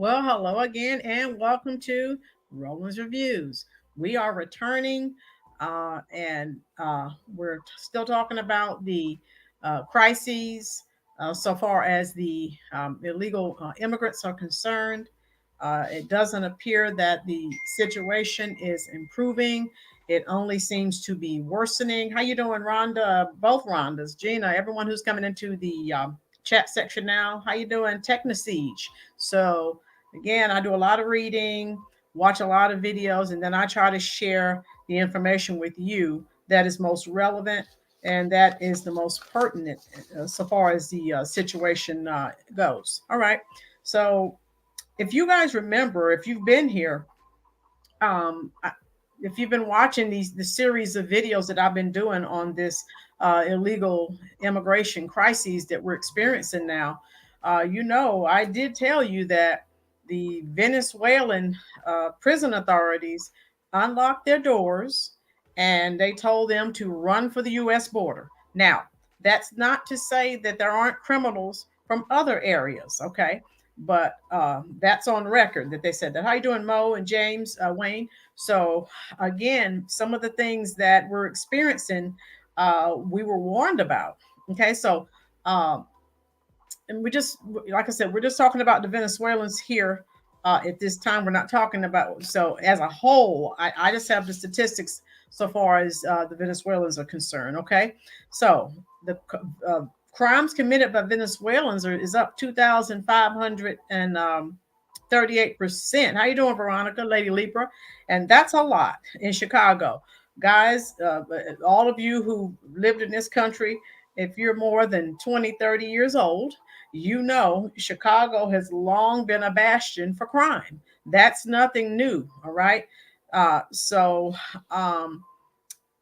Well, hello again, and welcome to Roland's Reviews. We are returning, and we're still talking about the crises so far as the illegal immigrants are concerned. It doesn't appear that the situation is improving. It only seems to be worsening. How you doing, Rhonda? Both Rhondas, Gina, everyone who's coming into the chat section now. How you doing, Technosiege? So again, I do a lot of reading, watch a lot of videos, and then I try to share the information with you that is most relevant and that is the most pertinent so far as the situation goes. All right. So, if you guys remember, if you've been here, um, if you've been watching the series of videos that I've been doing on this illegal immigration crises that we're experiencing now, I did tell you that the Venezuelan prison authorities unlocked their doors and they told them to run for the U.S. border. Now, that's not to say that there aren't criminals from other areas, okay? But that's on record that they said that. How you doing, Mo and James, Wayne? So again, some of the things that we're experiencing, we were warned about. Okay, so um, and we just, like I said, we're just talking about the Venezuelans here at this time. We're not talking about, so as a whole, I just have the statistics so far as the Venezuelans are concerned. Okay, so the crimes committed by Venezuelans is up 2,538%. How you doing, Veronica, Lady Libra? And that's a lot in Chicago. Guys, all of you who lived in this country, if you're more than 20, 30 years old, you know Chicago has long been a bastion for crime. That's nothing new, all right? So,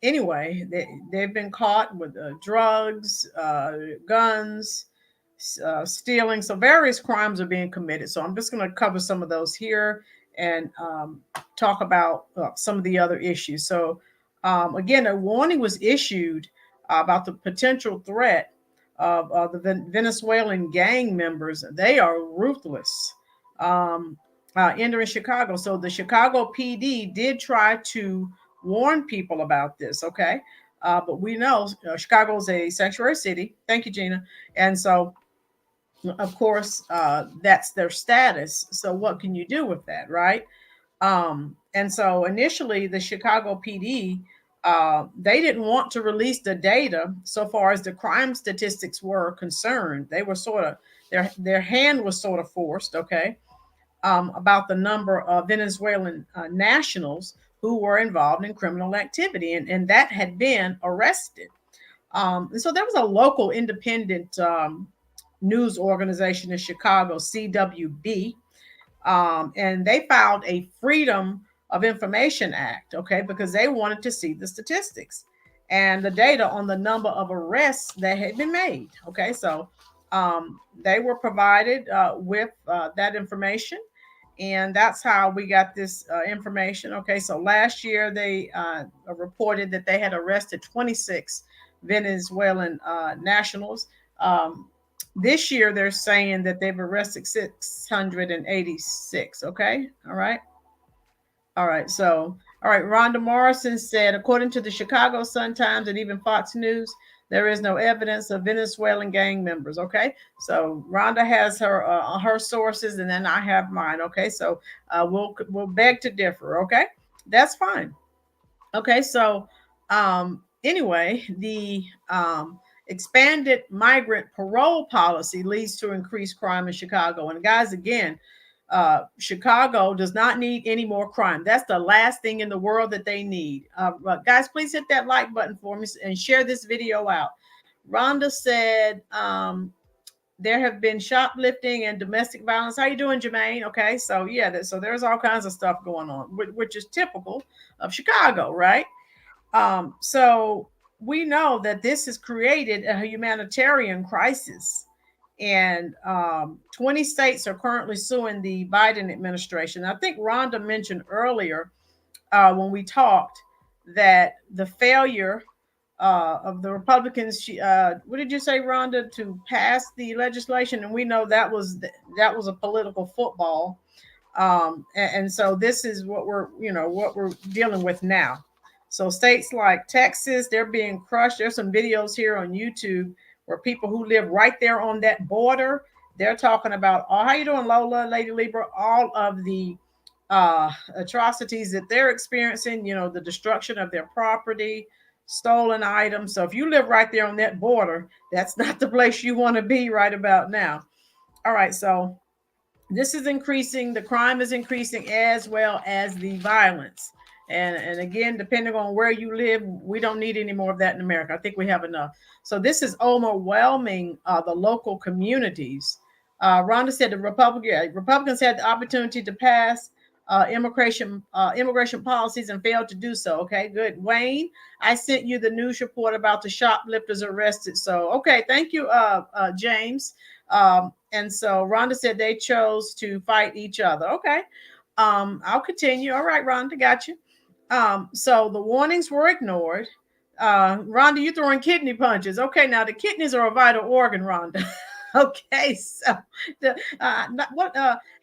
anyway, they've been caught with drugs, guns, stealing. So various crimes are being committed. So I'm just going to cover some of those here and talk about some of the other issues. So again, a warning was issued about the potential threat of the Venezuelan gang members. They are ruthless. Entering Chicago. So the Chicago PD did try to warn people about this, okay? But we know Chicago's a sanctuary city. Thank you, Gina. And so, of course, that's their status. So, what can you do with that, right? And so, initially, the Chicago PD they didn't want to release the data so far as the crime statistics were concerned. They were sort of their hand was sort of forced, okay, about the number of Venezuelan nationals who were involved in criminal activity, and that had been arrested. And so there was a local independent news organization in Chicago, CWB, and they filed a Freedom of Information Act, okay, because they wanted to see the statistics and the data on the number of arrests that had been made. Okay, so they were provided with that information, and that's how we got this information. Okay, so last year they reported that they had arrested 26 Venezuelan nationals. This year they're saying that they've arrested 686. Okay, all right. All right. So, all right. Rhonda Morrison said, according to the Chicago Sun-Times and even Fox News, there is no evidence of Venezuelan gang members. Okay. So Rhonda has her sources, and then I have mine. Okay. So we'll beg to differ. Okay. That's fine. Okay. So anyway, the expanded migrant parole policy leads to increased crime in Chicago. And guys, again, Chicago does not need any more crime. That's the last thing in the world that they need. Guys, please hit that like button for me and share this video out. Rhonda said there have been shoplifting and domestic violence. How you doing, Jermaine? Okay, so yeah, so there's all kinds of stuff going on, which is typical of Chicago, right? So we know that this has created a humanitarian crisis. And 20 states are currently suing the Biden administration. I think Rhonda mentioned earlier when we talked that the failure of the Republicans. What did you say, Rhonda, to pass the legislation? And we know that was a political football. And so this is what we're dealing with now. So states like Texas, they're being crushed. There's some videos here on YouTube where people who live right there on that border, they're talking about, oh, how you doing, Lola, Lady Libra, all of the atrocities that they're experiencing, the destruction of their property, stolen items. So if you live right there on that border, that's not the place you want to be right about now. All right, so this is increasing, the crime is increasing as well as the violence. And again, depending on where you live, we don't need any more of that in America. I think we have enough. So this is overwhelming the local communities. Rhonda said the Republicans had the opportunity to pass immigration policies and failed to do so. Okay, good. Wayne, I sent you the news report about the shoplifters arrested. So, okay, thank you, James. And so Rhonda said they chose to fight each other. Okay. I'll continue. All right, Rhonda, got you. So the warnings were ignored. Rhonda, you throwing kidney punches. Okay, now the kidneys are a vital organ, Rhonda. Okay, so how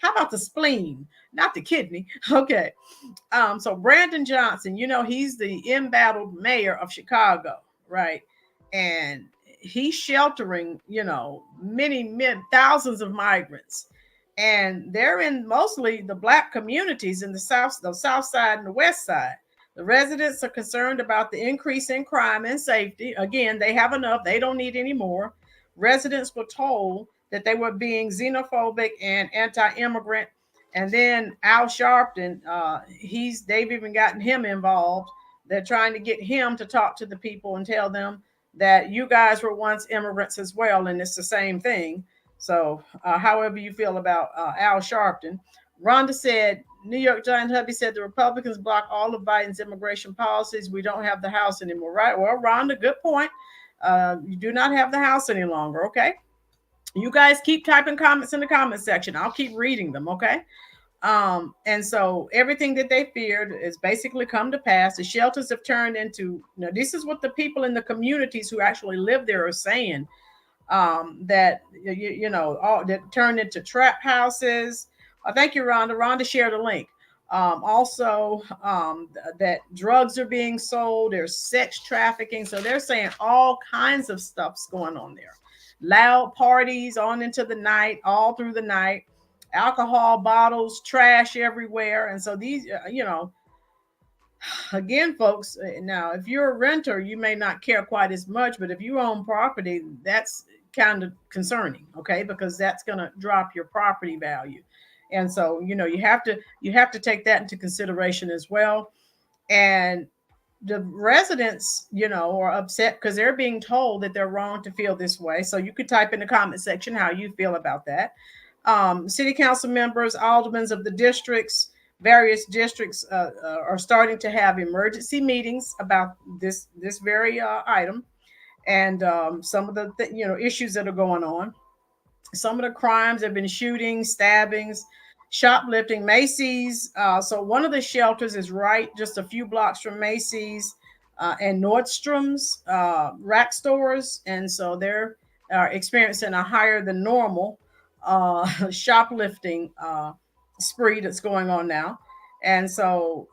about the spleen, not the kidney? Okay. So Brandon Johnson, he's the embattled mayor of Chicago, right? And he's sheltering, many thousands of migrants. And they're in mostly the Black communities in the south side and the west side. The residents are concerned about the increase in crime and safety. Again, they have enough. They don't need any more. Residents were told that they were being xenophobic and anti-immigrant. And then Al Sharpton, they've even gotten him involved. They're trying to get him to talk to the people and tell them that you guys were once immigrants as well, and it's the same thing. So however you feel about Al Sharpton. Rhonda said, New York Giant Hubby said the Republicans block all of Biden's immigration policies. We don't have the House anymore, right? Well, Rhonda, good point. You do not have the House any longer, okay? You guys keep typing comments in the comment section. I'll keep reading them, okay? And so everything that they feared is basically come to pass. The shelters have turned into, this is what the people in the communities who actually live there are saying, that, that turned into trap houses. Thank you, Rhonda. Rhonda shared a link. Also, that drugs are being sold. There's sex trafficking. So they're saying all kinds of stuff's going on there. Loud parties on into the night, all through the night. Alcohol bottles, trash everywhere. And so these, again, folks, now, if you're a renter, you may not care quite as much, but if you own property, that's kind of concerning, okay? Because that's going to drop your property value. And so, you have to take that into consideration as well. And the residents, are upset because they're being told that they're wrong to feel this way. So you could type in the comment section how you feel about that. City council members, aldermen of the districts, various districts are starting to have emergency meetings about this very item, and some of the issues that are going on. Some of the crimes have been shootings, stabbings, shoplifting. Macy's. So one of the shelters is right just a few blocks from Macy's and Nordstrom's rack stores, and so they're experiencing a higher than normal shoplifting spree that's going on now. And so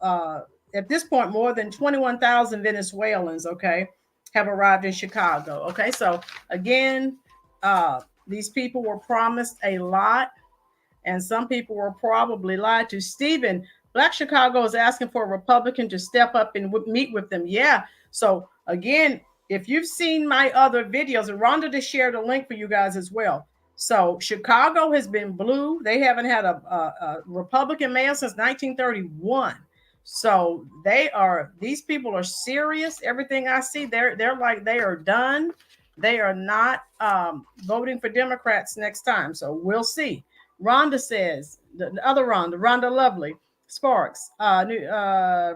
at this point, more than 21,000 Venezuelans, okay, have arrived in Chicago. Okay, so again, these people were promised a lot, and some people were probably lied to. Stephen, Black Chicago is asking for a Republican to step up and meet with them. Yeah. So again, if you've seen my other videos, and Rhonda just shared a link for you guys as well. So Chicago has been blue. They haven't had a Republican mayor since 1931. So these people are serious. Everything I see, they're like, they are done. They are not voting for Democrats next time. So we'll see. Rhonda says, the other Rhonda Lovely, Sparks,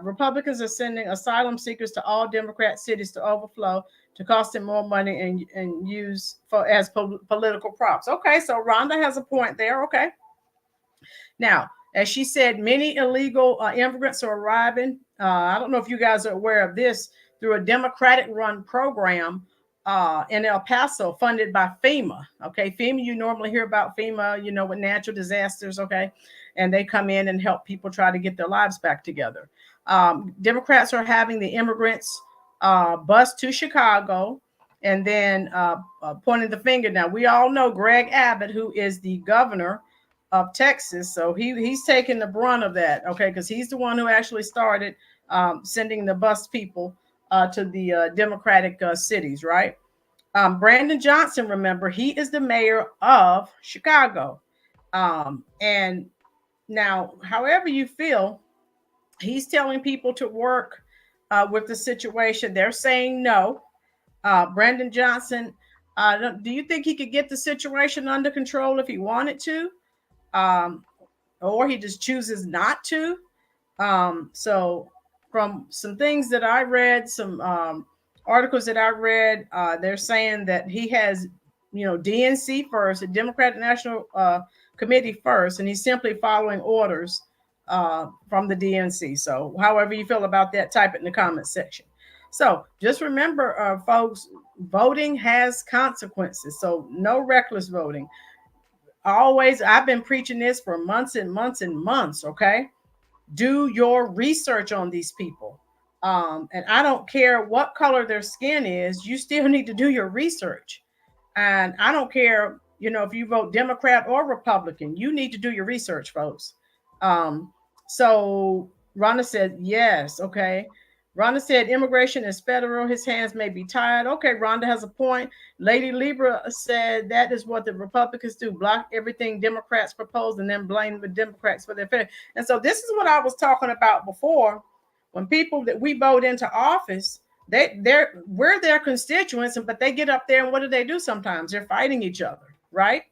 Republicans are sending asylum seekers to all Democrat cities to overflow to cost them more money and use as political props. Okay, so Rhonda has a point there. Okay. Now, as she said, many illegal immigrants are arriving. I don't know if you guys are aware of this. through a Democratic-run program in El Paso, funded by FEMA. Okay, FEMA, you normally hear about FEMA, with natural disasters. Okay, and they come in and help people try to get their lives back together. Democrats are having the immigrants bus to Chicago, and then pointing the finger. Now, we all know Greg Abbott, who is the governor of Texas, so he's taking the brunt of that. Okay, because he's the one who actually started sending the bus people to the Democratic cities, right? Brandon Johnson, remember, he is the mayor of Chicago. And now, however you feel, he's telling people to work with the situation. They're saying no. Brandon Johnson, do you think he could get the situation under control if he wanted to? Or he just chooses not to? So from some things that I read, some articles that I read, they're saying that he has, DNC first, the Democratic National Committee first, and he's simply following orders from the DNC. So however you feel about that, type it in the comment section. So just remember, folks, voting has consequences. So no reckless voting. Always, I've been preaching this for months and months and months. Okay. Do your research on these people. And I don't care what color their skin is, you still need to do your research. And I don't care, if you vote Democrat or Republican, you need to do your research, folks. So Rhonda said, yes. Okay. Rhonda said, immigration is federal. His hands may be tied. Okay, Rhonda has a point. Lady Libra said that is what the Republicans do, block everything Democrats propose and then blame the Democrats for their failure. And so this is what I was talking about before. When people that we vote into office, we're their constituents, but they get up there and what do? Sometimes they're fighting each other, right?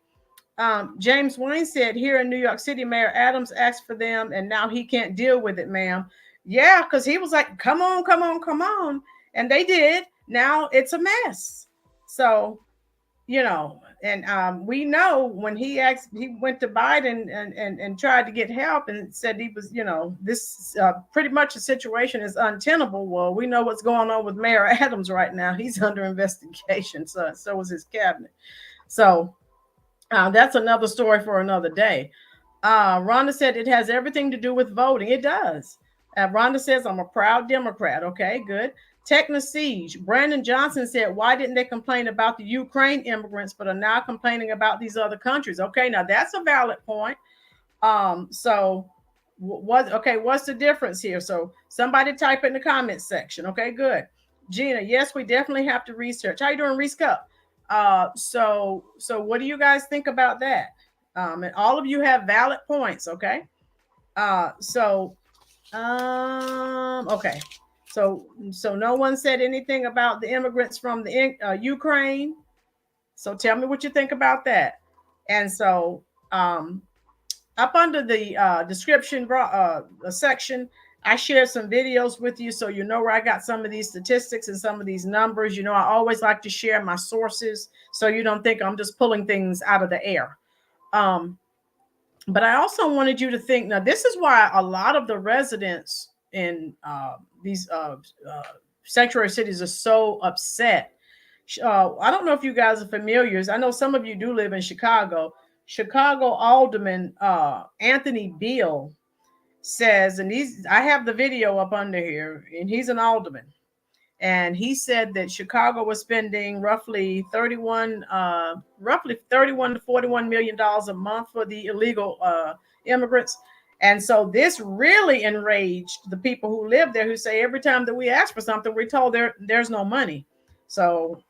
James Wayne said, here in New York City, Mayor Adams asked for them and now he can't deal with it, ma'am. Yeah, because he was like, come on, come on, come on. And they did. Now it's a mess. So, and we know when he went to Biden and tried to get help and said he was, this pretty much the situation is untenable. Well, we know what's going on with Mayor Adams right now. He's under investigation. So was his cabinet. So that's another story for another day. Rhonda said it has everything to do with voting. It does. Rhonda says, I'm a proud Democrat. Okay, good. Techno Siege. Brandon Johnson said, why didn't they complain about the Ukraine immigrants, but are now complaining about these other countries? Okay, now that's a valid point. So what's the difference here? So somebody type it in the comments section. Okay, good. Gina, yes, we definitely have to research. How you doing, Reese Cup? So what do you guys think about that? And all of you have valid points. Okay. Okay. So no one said anything about the immigrants from the Ukraine. So tell me what you think about that. And so up under the description section, I shared some videos with you so you know where I got some of these statistics and some of these numbers. I always like to share my sources so you don't think I'm just pulling things out of the air. But I also wanted you to think, now this is why a lot of the residents in these sanctuary cities are so upset. I don't know if you guys are familiar. I know some of you do live in Chicago. Chicago Alderman Anthony Beale says, and I have the video up under here, and he's an alderman. And he said that Chicago was spending roughly 31 to 41 million dollars a month for the illegal immigrants. And so this really enraged the people who live there, who say every time that we ask for something, we're told there's no money. So,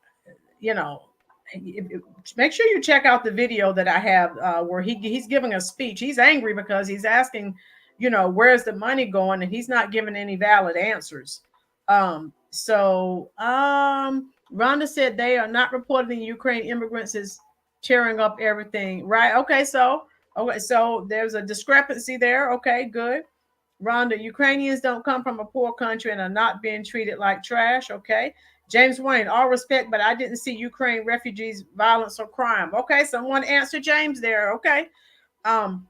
make sure you check out the video that I have where he's giving a speech. He's angry because he's asking, where's the money going? And he's not giving any valid answers. Rhonda said they are not reporting Ukraine immigrants as tearing up everything. Right. Okay. So there's a discrepancy there. Okay, good. Rhonda, Ukrainians don't come from a poor country and are not being treated like trash. Okay. James Wayne, all respect, but I didn't see Ukraine refugees, violence or crime. Okay. Someone answer James there. Okay. And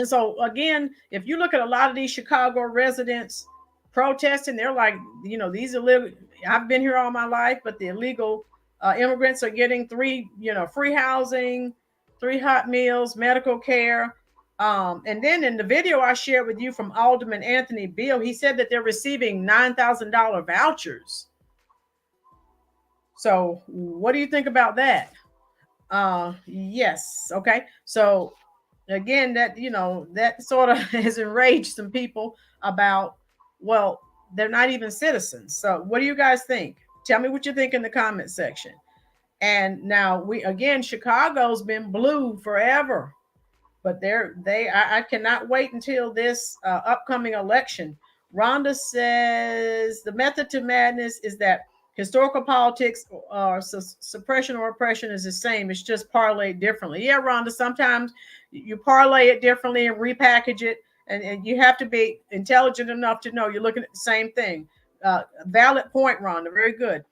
so again, if you look at a lot of these Chicago residents, protesting. They're like, these illegal. I've been here all my life, but the illegal immigrants are getting free housing, 3 hot meals, medical care. And then in the video I shared with you from Alderman Anthony Beale, he said that they're receiving $9,000 vouchers. So what do you think about that? Yes. Okay. So again, that sort of has enraged some people about, well, they're not even citizens. So what do you guys think? Tell me what you think in the comment section. And now Chicago's been blue forever, but I cannot wait until this upcoming election. Rhonda says the method to madness is that historical politics or suppression or oppression is the same. It's just parlayed differently. Yeah, Rhonda, sometimes you parlay it differently and repackage it, and you have to be intelligent enough to know you're looking at the same thing. Valid point, Rhonda. Very good.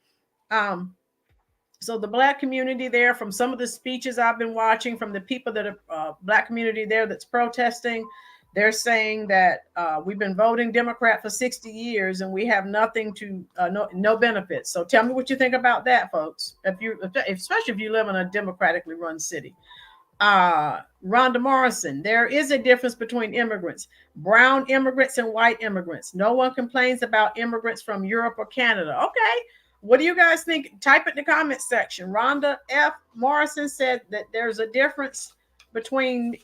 So the Black community there, from some of the speeches I've been watching from the people that are Black community there that's protesting, they're saying that we've been voting Democrat for 60 years and we have nothing to no benefits. So tell me what you think about that, folks. Especially if you live in a democratically run city. Rhonda Morrison, there is a difference between immigrants, brown immigrants and white immigrants. No one complains about immigrants from Europe or Canada. Okay. What do you guys think? Type it in the comment section. Rhonda F. Morrison said that there's a difference between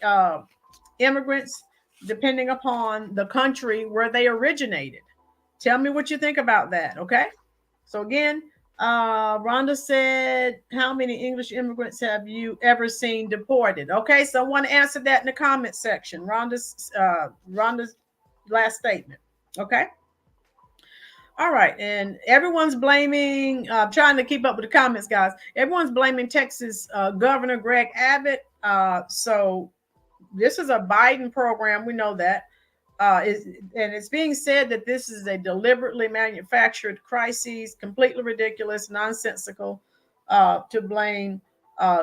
immigrants depending upon the country where they originated. Tell me what you think about that, okay? So again, Rhonda said, how many English immigrants have you ever seen deported? Okay, so I want to answer that in the comment section. Rhonda's last statement, okay? All right, and everyone's blaming, trying to keep up with the comments, guys. Everyone's blaming Texas Governor Greg Abbott. So this is a Biden program. We know that. And it's being said that this is a deliberately manufactured crisis, completely ridiculous, nonsensical to blame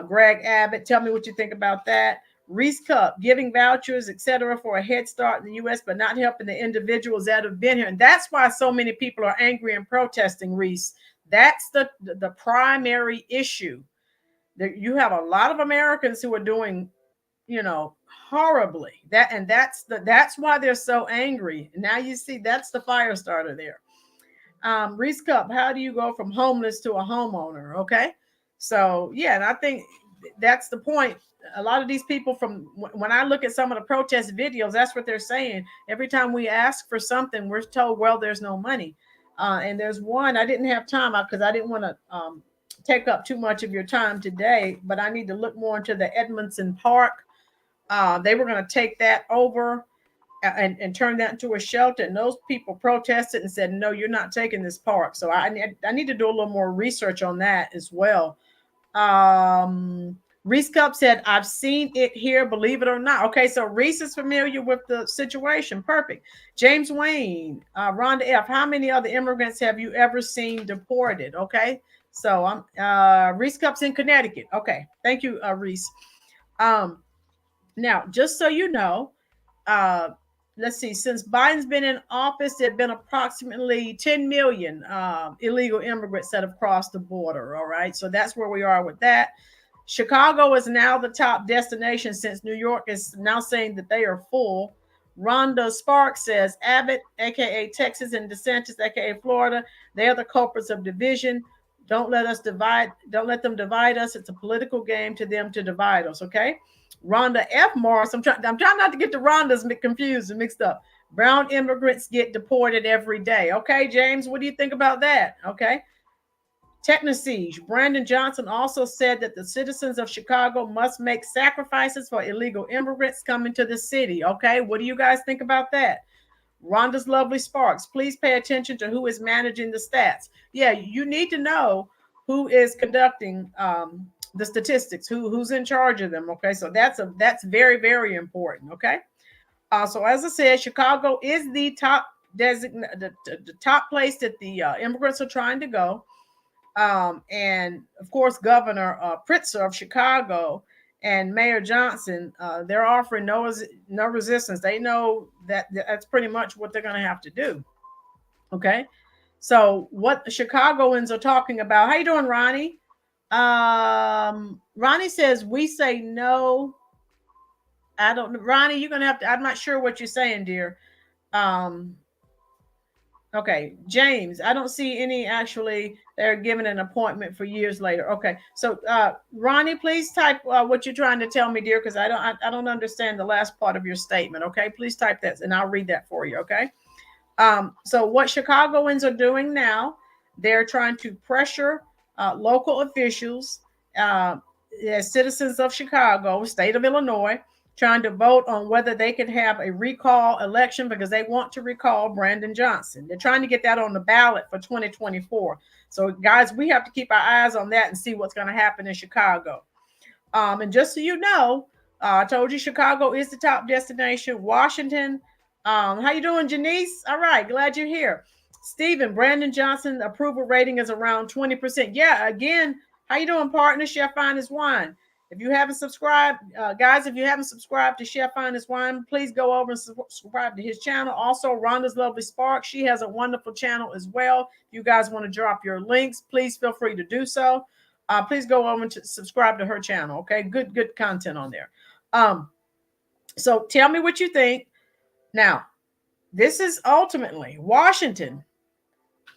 Greg Abbott. Tell me what you think about that. Reese Cup, giving vouchers, etc., for a head start in the U.S., but not helping the individuals that have been here. And that's why so many people are angry and protesting, Reese. That's the primary issue. You have a lot of Americans who are doing, horribly. That's why they're so angry. Now you see, that's the fire starter there. Reese Cup, how do you go from homeless to a homeowner? Okay. So yeah, and I think that's the point. A lot of these people, from when I look at some of the protest videos, that's what they're saying. Every time we ask for something, we're told, well, there's no money. And there's one, I didn't have time because I didn't want to take up too much of your time today, but I need to look more into the Edmondson Park. They were going to take that over and turn that into a shelter. And those people protested and said, no, you're not taking this park. So I need to do a little more research on that as well. Reese Cup said, I've seen it here, believe it or not. Okay, so Reese is familiar with the situation. Perfect. James Wayne, Rhonda F., how many other immigrants have you ever seen deported? Okay, so Reese Cup's in Connecticut. Okay, thank you, Reese. Now, just so you know, let's see, since Biden's been in office, there have been approximately 10 million illegal immigrants that have crossed the border. All right, so that's where we are with that. Chicago is now the top destination since New York is now saying that they are full. Rhonda Sparks says Abbott, aka Texas, and DeSantis, aka Florida, they are the culprits of division. Don't let them divide us. It's a political game to them to divide us. Okay. Rhonda F. Morris, I'm trying not to get the Rhondas confused and mixed up. Brown immigrants get deported every day. Okay, James, what do you think about that? Okay. Technosiege, Brandon Johnson also said that the citizens of Chicago must make sacrifices for illegal immigrants coming to the city. Okay, what do you guys think about that? Rhonda's Lovely Sparks, please pay attention to who is managing the stats. Yeah, you need to know who is conducting the statistics, who's in charge of them. Okay, so that's very, very important. Okay, so as I said, Chicago is the top the top place that the immigrants are trying to go. And of course, Governor Pritzker of Chicago and Mayor Johnson, they're offering no resistance. They know that that's pretty much what they're going to have to do. Okay. So what the Chicagoans are talking about. How you doing, Ronnie? Ronnie says we say no. I don't know. Ronnie, you're gonna have to, I'm not sure what you're saying, dear. Um, okay, James, I don't see any actually. They're given an appointment for years later. Okay, so Ronnie, please type what you're trying to tell me, dear, because I don't understand the last part of your statement. Okay, please type that, and I'll read that for you. Okay. So what Chicagoans are doing now, they're trying to pressure local officials, uh, as citizens of Chicago, state of Illinois, trying to vote on whether they can have a recall election because they want to recall Brandon Johnson. They're trying to get that on the ballot for 2024. So, guys, we have to keep our eyes on that and see what's going to happen in Chicago. And just so you know, I told you Chicago is the top destination. Washington. How you doing, Janice? All right, glad you're here. Stephen, Brandon Johnson approval rating is around 20%. Yeah, again, how you doing, partner? Chef Finest Wine. If you haven't subscribed, guys, if you haven't subscribed to Chef Finest Wine, please go over and subscribe to his channel. Also, Rhonda's Lovely Spark. She has a wonderful channel as well. If you guys want to drop your links, please feel free to do so. Please go over and subscribe to her channel. Okay, good content on there. So tell me what you think. Now, this is ultimately Washington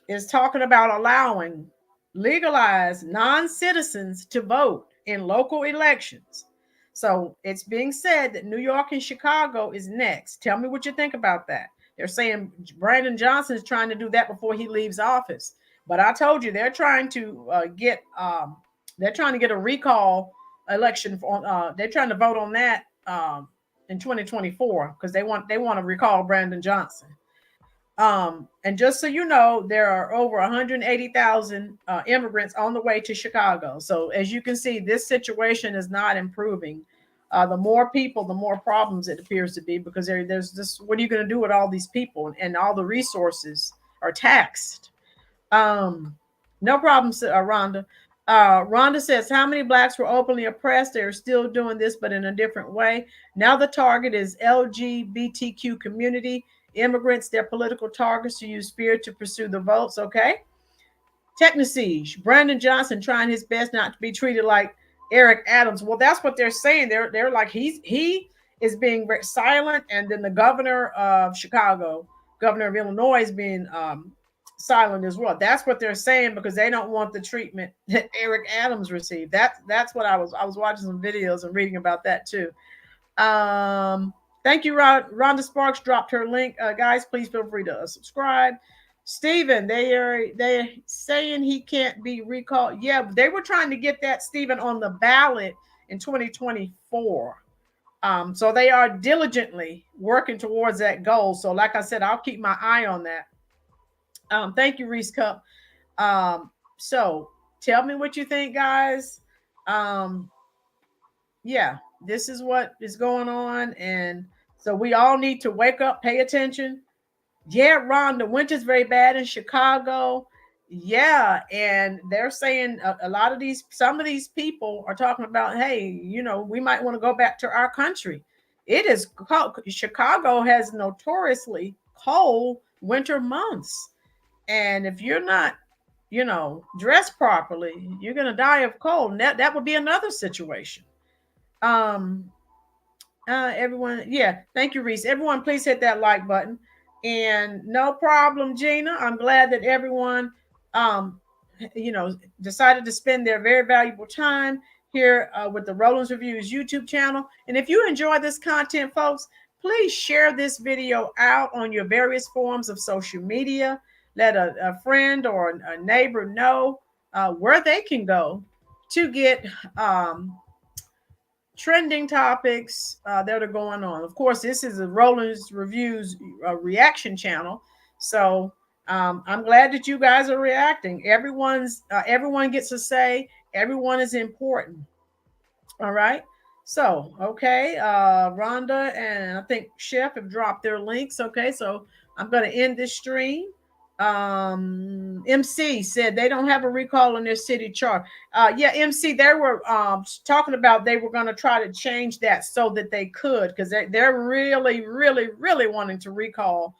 is talking about allowing legalized non-citizens to vote in local elections. So it's being said that New York and Chicago is next. Tell me what you think about that. They're saying Brandon Johnson is trying to do that before he leaves office. But I told you they're trying to get a recall election. They're trying to vote on that in 2024 because they want to recall Brandon Johnson. And just so you know, there are over 180,000 immigrants on the way to Chicago. So as you can see, this situation is not improving. The more people, the more problems it appears to be because there's this. What are you going to do with all these people? And all the resources are taxed. No problem, Rhonda. Rhonda says, how many blacks were openly oppressed? They're still doing this, but in a different way. Now the target is LGBTQ community, immigrants, their political targets to use fear to pursue the votes. Okay. Technosiege, Brandon Johnson trying his best not to be treated like Eric Adams. Well, that's what they're saying. They're like he is being very silent, and then the governor of Chicago, governor of Illinois, is being silent as well. That's what they're saying because they don't want the treatment that Eric Adams received. That's what I was watching some videos and reading about that too. Thank you, Rhonda Sparks dropped her link. Guys, please feel free to subscribe. Stephen, they're saying he can't be recalled. Yeah, they were trying to get that, Stephen, on the ballot in 2024. So they are diligently working towards that goal. So like I said, I'll keep my eye on that. Thank you, Reese Cup. So tell me what you think, guys. Yeah, this is what is going on. And so we all need to wake up, pay attention. Yeah, Ron, the winter's very bad in Chicago. Yeah, and they're saying a lot of some of these people are talking about, hey, we might want to go back to our country. It is cold. Chicago has notoriously cold winter months. And if you're not, dressed properly, you're going to die of cold. And that would be another situation. Everyone, yeah, thank you, Reese. Everyone, please hit that like button. And no problem, Gina. I'm glad that everyone, decided to spend their very valuable time here with the Rolynn Reviews YouTube channel. And if you enjoy this content, folks, please share this video out on your various forms of social media. Let a friend or a neighbor know where they can go to get trending topics that are going on. Of course, this is a Rolynn's Reviews reaction channel. So I'm glad that you guys are reacting. Everyone gets a say. Everyone is important. All right. So, okay. Rhonda and I think Chef have dropped their links. Okay. So I'm going to end this stream. MC said they don't have a recall on their city chart. Yeah, MC, they were talking about they were going to try to change that so that they could, because they're really, really, really wanting to recall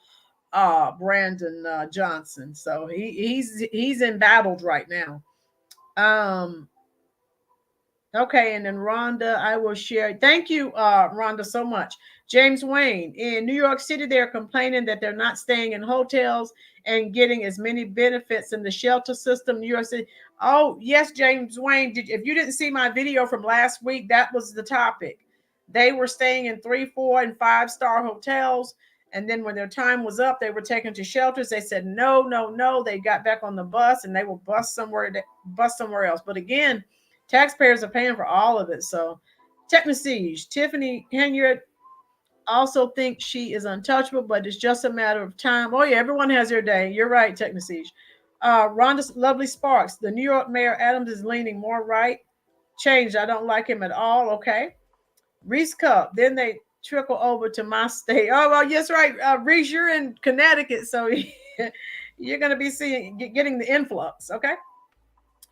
Brandon Johnson. So he's embattled right now. Okay, and then Rhonda, I will share. Thank you, Rhonda, so much. James Wayne, in New York City, they're complaining that they're not staying in hotels and getting as many benefits in the shelter system. New York City. Oh, yes, James Wayne. If you didn't see my video from last week, that was the topic. They were staying in 3, 4, and 5-star hotels. And then when their time was up, they were taken to shelters. They said, no, no, no. They got back on the bus and they will bus somewhere else. But again, taxpayers are paying for all of it. So, Technosiege, Tiffany Henyard also thinks she is untouchable, but it's just a matter of time. Oh, yeah, everyone has their day. You're right, Technosiege. Rhonda Lovely Sparks, the New York Mayor Adams is leaning more right. Changed. I don't like him at all. Okay. Reese Cup. Then they trickle over to my state. Oh, well, yes, right. Reese, you're in Connecticut, so you're going to be getting the influx. Okay.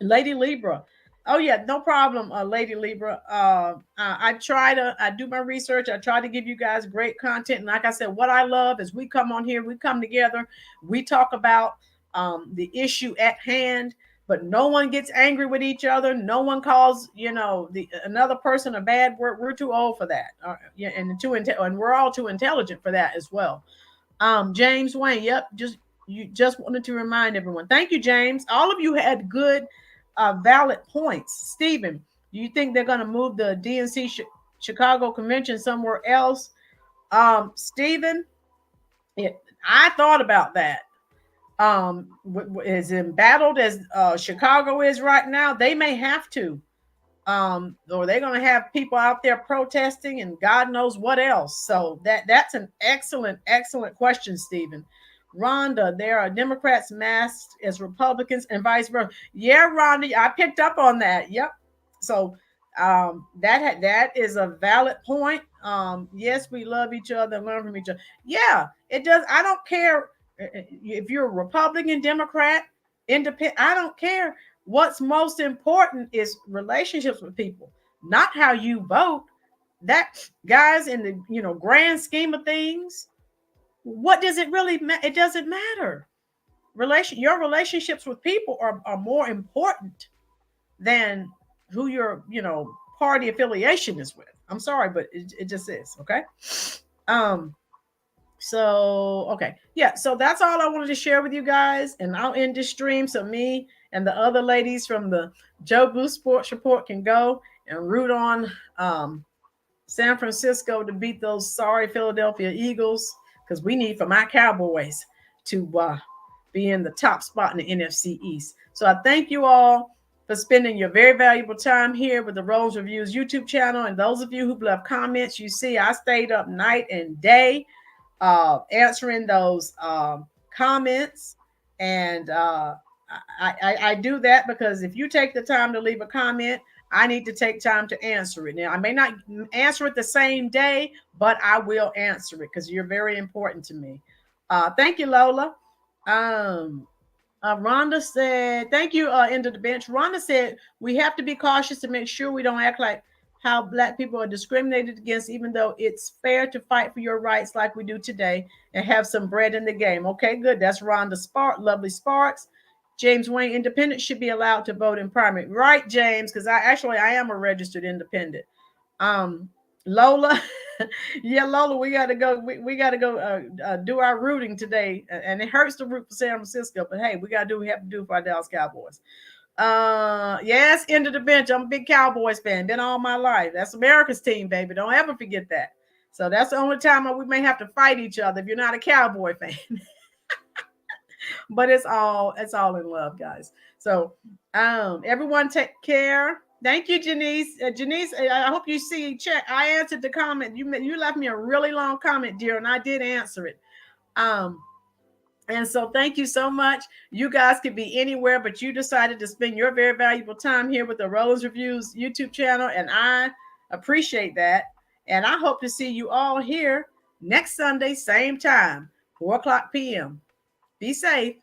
Lady Libra. Oh yeah, no problem, Lady Libra. I do my research. I try to give you guys great content. And like I said, what I love is we come on here, we come together, we talk about the issue at hand, but no one gets angry with each other. No one calls, another person a bad word. We're too old for that. And we're all too intelligent for that as well. James Wayne. Yep. You just wanted to remind everyone. Thank you, James. All of you had good valid points. Stephen, do you think they're going to move the DNC Chicago convention somewhere else? Stephen, I thought about that. As embattled as Chicago is right now, they may have to. Or they're going to have people out there protesting and God knows what else. So that's an excellent question, Stephen. Rhonda, there are Democrats masked as Republicans and vice versa. Yeah, Rhonda, I picked up on that. Yep. So that is a valid point. Yes, we love each other and learn from each other. Yeah, it does. I don't care if you're a Republican, Democrat, independent. I don't care. What's most important is relationships with people, not how you vote. That, guys, in the grand scheme of things, what does it really matter? It doesn't matter. Your relationships with people are more important than who your party affiliation is with. I'm sorry, but it just is. Okay. So okay, yeah. So that's all I wanted to share with you guys, and I'll end this stream so me and the other ladies from the Joe Booth Sports Report can go and root on San Francisco to beat those sorry Philadelphia Eagles, because we need for my Cowboys to be in the top spot in the NFC East. So I thank you all for spending your very valuable time here with the Rolls Reviews YouTube channel. And those of you who left comments, you see I stayed up night and day answering those comments. And I do that because if you take the time to leave a comment, I need to take time to answer it. Now, I may not answer it the same day, but I will answer it because you're very important to me. Thank you, Lola. Rhonda said, thank you, End of the Bench. Rhonda said, we have to be cautious to make sure we don't act like how Black people are discriminated against, even though it's fair to fight for your rights like we do today and have some bread in the game. Okay, good. That's Rhonda Lovely Sparks. James Wayne, independent should be allowed to vote in primary. Right, James, because I am a registered independent. Lola, yeah, Lola, we got to go. We got to go do our rooting today, and it hurts to root for San Francisco, but hey, we got to do what we have to do for our Dallas Cowboys. Yes, End of the Bench. I'm a big Cowboys fan. Been all my life. That's America's team, baby. Don't ever forget that. So that's the only time we may have to fight each other if you're not a Cowboy fan. But it's all in love, guys. So everyone take care. Thank you, Janice. Janice, I hope you see. Check. I answered the comment. You left me a really long comment, dear, and I did answer it. And so thank you so much. You guys could be anywhere, but you decided to spend your very valuable time here with the Rolynn Reviews YouTube channel, and I appreciate that. And I hope to see you all here next Sunday, same time, 4:00 p.m. Be safe.